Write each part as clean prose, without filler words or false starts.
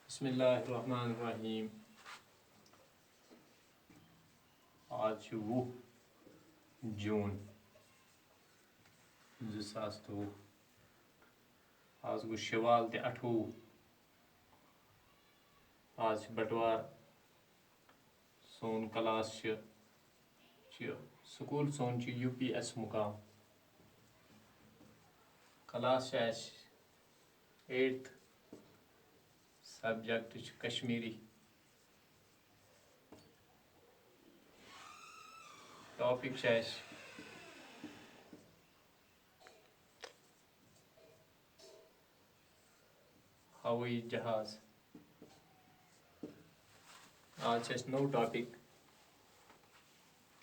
बिस्मिल्लाहिर्रहमानिर्रहीम। आज 20 जून 2023। आज गो शवाल 28। आज बटवार। सोन क्लास स्कूल सोन UPS मुकाम। Class 8th subject Kashmiri. Topic हवाई जहाज। आज नो टॉपिक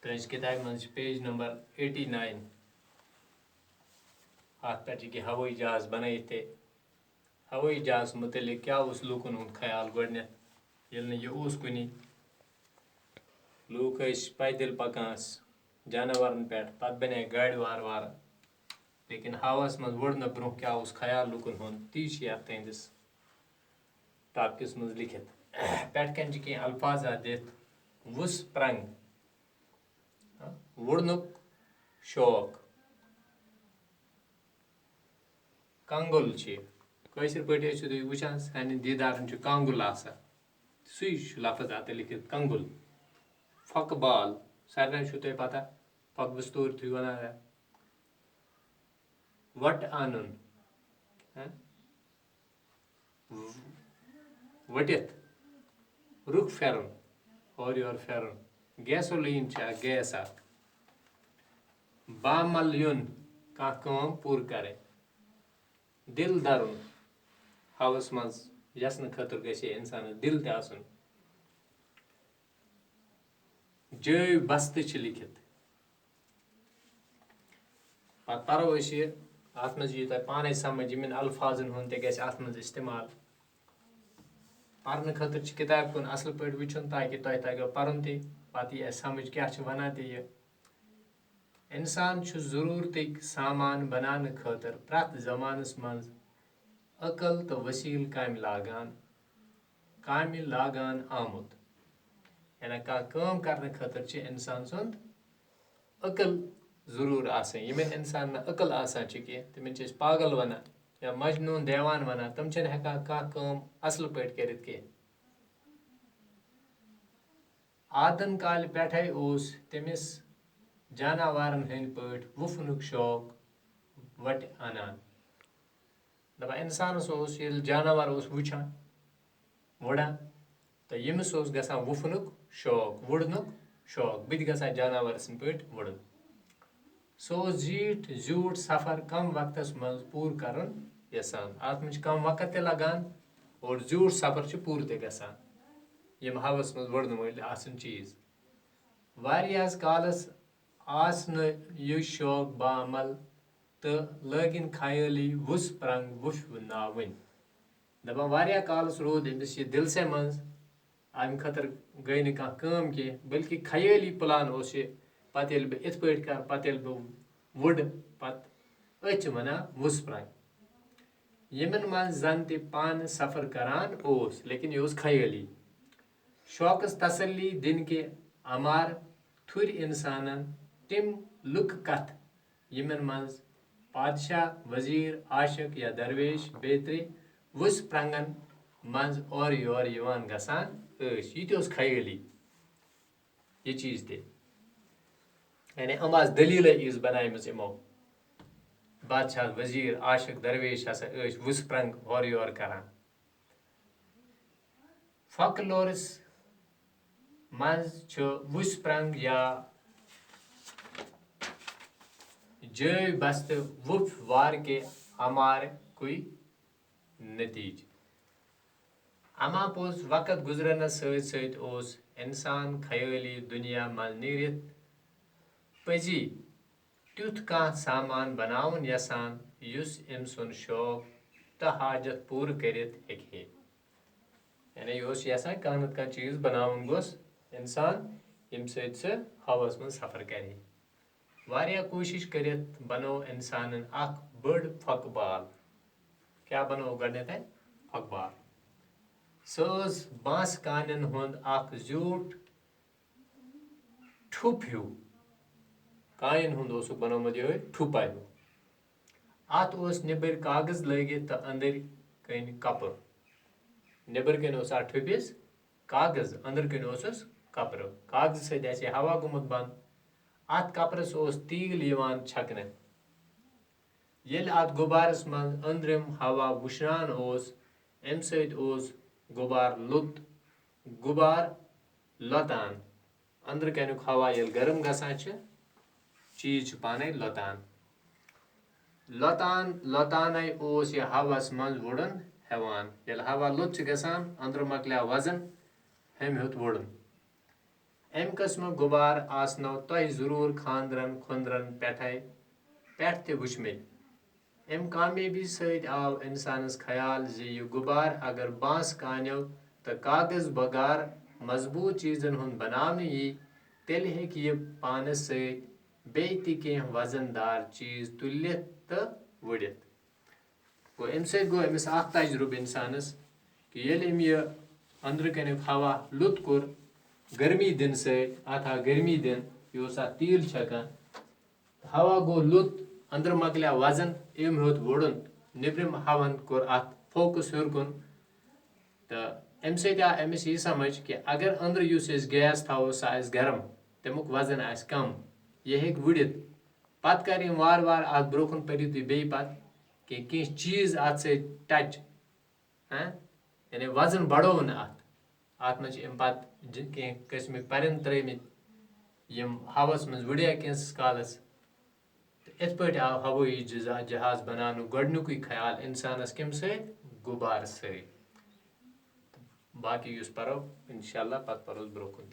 तुज किताब मज पेज नंबर 89। अत पे हवाई जहाज बनत हवाई जहाज मुतलिक क्या लूकन हुंद ख्याल गोडनेथ ये कुन लूक पैदल पकान जानवरन पे पत बने गाड़ वार वार लेकिन हवास मज वोड़ ब्रो क्या ख्याल लूकन हुंद ती तुंदिस टॉपिकस मज लिखित पे कह अल्फाज दिथ वुस प्रंग वुड़नुक शौक कंगुल कशर पे वुचान सान दीदारन कंगुल सु लफज अत लिखित कंगुल। फक बाल सारे तुह पता फक बस्तूर थी वन वट अन वटित रुख फेरन और योर फेरन गैसोलीन गैस बामल युन कम पूर करे दिल दरुन हवस मज यसन खतर गसे इंसान दिल तन जय बस्त लिखित पे पो अत मज यी पाने समझ इन अल्फाजन हुंद अत मज इस्तेमाल पर्न खतर किताब कुन असल पे वुचन ताकि तुह तगो पर्न पे समझ क्या वनान इंसान जरूरत सामान बनाने खतर प्रत जमानस मज अकल तो वसील काम लागान आमुत यानी कम करने खतर इंसान सुंद अकल जरूर यमन इंसान अकल कह तम पागल वन या मजनून देवान वन तम हेकान कम असल पे कर आदन काल पे तमिस जानवरन हंद पे वुफनुक शौक वट अनान दपा इंसानस जानवर वुचान वुड़ान तो यमिस गसान वुफनुक शौक वुड़नुक शौक बत गसा जानवर सन पे वुड़न सो जीठ जूठ सफर कम वक्तस मज पूर करन यसान अत मज कम वक्त ते लगान और जूठ सफर पूर ते गसान यम हवस मज वुड़न वल आसन चीज वारियास कालस यह शौक बामल तो लगिन खयाली वुस प्रंग वुफ नावन दपान वारिया कालस रोद अमिस यह दिल से मज अम खतर गई न कम कह बल्कि खयाली प्लान पत बह इत पे कर पत बह वुड़ पत अच वना वुस प्रंग यमन मज जन पान सफर करान लेकिन यह खयाली शौकस तसल्ली दिन के अमार थुर इंसानन तिम लुक कथ यमन मज पादशाह वजीर आशिक या दरवेश बेतरे वुस प्रंगन मज और योर यवान गसान यह खयाली यह चीज यानी हम दलील बनामच यमो बादशाह वजीर आशिक दरवेश हसा वुस प्रंग और योर करान फकलोरस मज वुस प्रंग या जय बस्त वुफ वार के अमार कोई नतीज अमा पोस वक्त गुजरनस सत इंसान खयाली दुनिया मज नीरित पजी तुथ कह सामान बनावन यसान युस अम सुन शौक तो हाजत पूर करित हेके यानी यह यसान कह नत कह चीज बनावन गोस इंसान यम सह हवस मज सफर करे वारिया कोशिश करित बनो इंसान बड़ फकबाल क्या बनो गडनेथ फकबाल सो बांस कानन हुंद अख ज्यूट ठुप हूँ कायन हुंद ओसुक बनोमुत ये ठुपा हूँ अत निबर कागज लगित तो अंदर कन कपर निबर कन अत ठुपिस कागज अंदर कन कपर कागज सत हवा गुमुत बंद अत कपरस तील यवान छकने येल अत गुबारस मन अंदरिम हवा वुशरान अम सत गुबार लुत गुबार लतान अंदर कनुक हवा येल गर्म गसान चीज पाने लतान लतान लतान यह हवस मज वुड़न हेवान येल हवा लुत गसान अंदर मकलिया वजन हम हेत वुड़न अम कस्म गुबार आसनो तह जरूर खानदरन खुंदरन पेठ ते वुचमित अम कामयाबी सत आव इंसानस ख्याल जे यह गुबार अगर बांस कान्यो तो कागज बगार मजबूत चीजन हुंद बनावने यी तेल हेक यह पानस सत बेय ति केह वजनदार चीज तुलित तो वुड़ित गो अम सत गो अमिस अख तजुर्बे इंसानस कि येल अम यह अंदर कनुक हवा लुत कोर गर्मी दिन सत अत गर्मी दिन यह तील छकान हवा गो लुत अंदर मकलिया वजन अम हेत वुड़न निब्रिम हवन कोर अत फोकस हेर कुन तो अम सत आव अमिस यह समझ कि अगर अंदर युस गैस थो सह गर्म तमुक वजन आस कम यह हेक वुड़ित पत कर वार वार अत ब्रोकुन परिव तुम बे पत कि कह चीज अत सत टच यानी वजन बढ़ो न अत मज पत कह कस्मिक परिंद त्रमित यम हवस मज वुड़िया कैंस कालस इत पे आव हवाई जहाज बनानु गोडनुक ख्याल इंसानस कम सत गुबार सत बाकी युस परो इंशाल्लाह पत परोस ब्रोकुन।